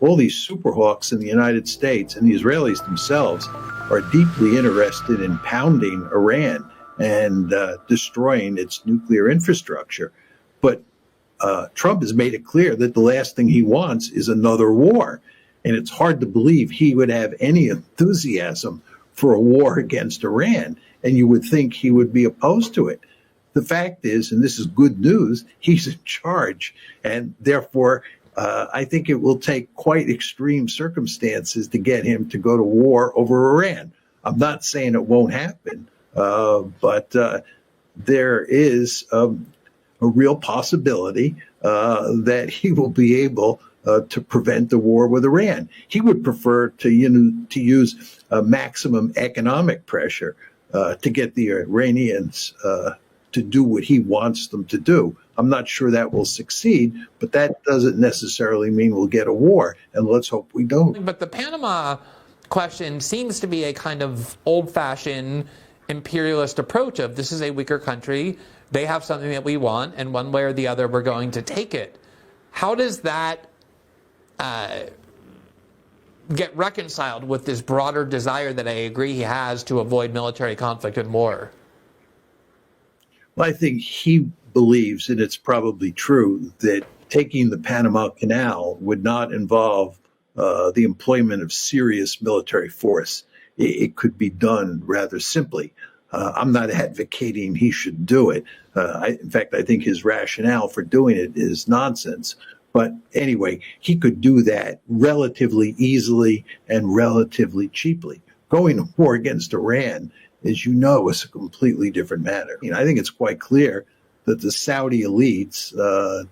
all these superhawks in the United States and the Israelis themselves are deeply interested in pounding Iran and destroying its nuclear infrastructure. But Trump has made it clear that the last thing he wants is another war. And it's hard to believe he would have any enthusiasm for a war against Iran. And you would think he would be opposed to it. The fact is, and this is good news, he's in charge. And therefore, I think it will take quite extreme circumstances to get him to go to war over Iran. I'm not saying it won't happen, but there is a real possibility that he will be able to prevent the war with Iran. He would prefer to use maximum economic pressure to get the Iranians to do what he wants them to do. I'm not sure that will succeed, but that doesn't necessarily mean we'll get a war, and let's hope we don't. But the Panama question seems to be a kind of old-fashioned imperialist approach of this is a weaker country, they have something that we want, and one way or the other we're going to take it. How does that get reconciled with this broader desire that I agree he has to avoid military conflict and war? Well, I think he believes, and it's probably true, that taking the Panama Canal would not involve the employment of serious military force. It could be done rather simply. I'm not advocating he should do it. In fact, I think his rationale for doing it is nonsense. But anyway, he could do that relatively easily and relatively cheaply. Going to war against Iran, as you know, is a completely different matter. I think it's quite clear that the Saudi elites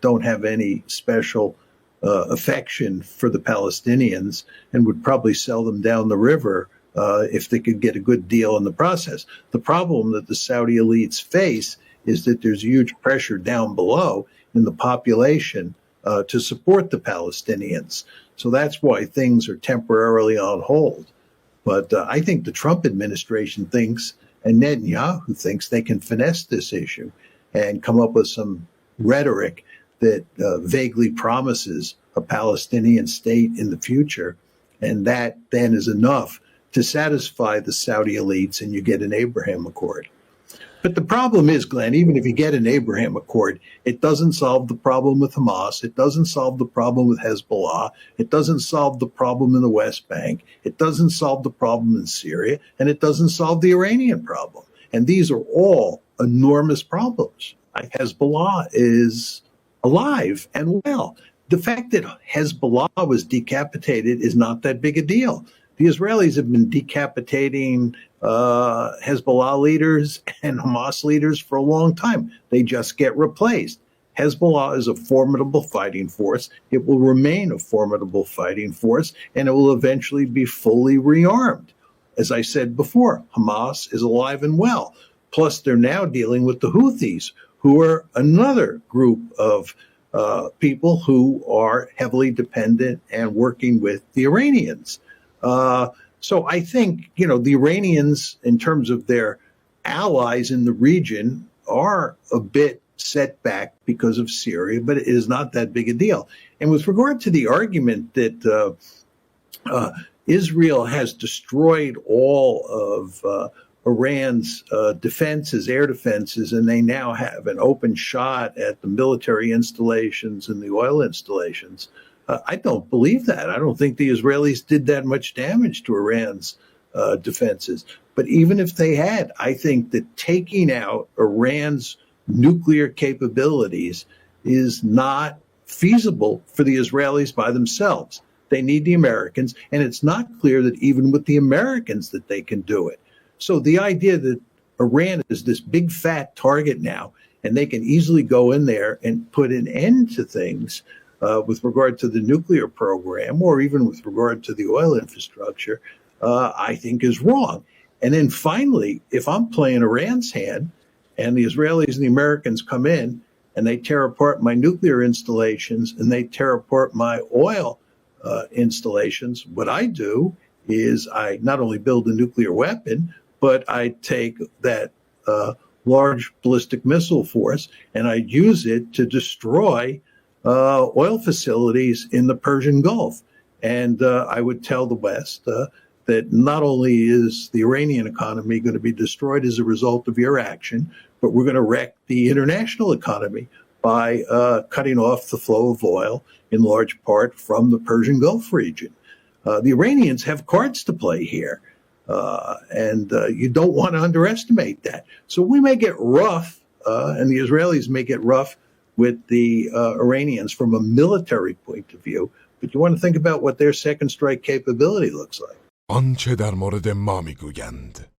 don't have any special affection for the Palestinians and would probably sell them down the river if they could get a good deal in the process. The problem that the Saudi elites face is that there's huge pressure down below in the population to support the Palestinians. So that's why things are temporarily on hold. But I think the Trump administration thinks, and Netanyahu thinks, they can finesse this issue and come up with some rhetoric that vaguely promises a Palestinian state in the future. And that then is enough to satisfy the Saudi elites, and you get an Abraham Accord. But the problem is, Glenn, even if you get an Abraham Accord, it doesn't solve the problem with Hamas. It doesn't solve the problem with Hezbollah. It doesn't solve the problem in the West Bank. It doesn't solve the problem in Syria. And it doesn't solve the Iranian problem. And these are all enormous problems. Hezbollah is alive and well. The fact that Hezbollah was decapitated is not that big a deal. The Israelis have been decapitating Hezbollah leaders and Hamas leaders for a long time. They just get replaced. Hezbollah is a formidable fighting force. It will remain a formidable fighting force, and it will eventually be fully rearmed. As I said before, Hamas is alive and well. Plus, they're now dealing with the Houthis, who are another group of people who are heavily dependent and working with the Iranians. So I think, the Iranians, in terms of their allies in the region, are a bit set back because of Syria, but it is not that big a deal. And with regard to the argument that Israel has destroyed all of Iran's defenses, air defenses, and they now have an open shot at the military installations and the oil installations, I don't believe that. I don't think the Israelis did that much damage to Iran's defenses. But even if they had, I think that taking out Iran's nuclear capabilities is not feasible for the Israelis by themselves. They need the Americans, and it's not clear that even with the Americans that they can do it. So the idea that Iran is this big fat target now, and they can easily go in there and put an end to things with regard to the nuclear program, or even with regard to the oil infrastructure, I think is wrong. And then finally, if I'm playing Iran's hand and the Israelis and the Americans come in and they tear apart my nuclear installations and they tear apart my oil installations, what I do is I not only build a nuclear weapon, but I take that large ballistic missile force and I use it to destroy oil facilities in the Persian Gulf. And I would tell the West that not only is the Iranian economy going to be destroyed as a result of your action, but we're going to wreck the international economy by cutting off the flow of oil in large part from the Persian Gulf region. The Iranians have cards to play here, and you don't want to underestimate that. So we may get rough, and the Israelis may get rough with the Iranians from a military point of view, but you want to think about what their second strike capability looks like. آنچه در مورد ما میگویند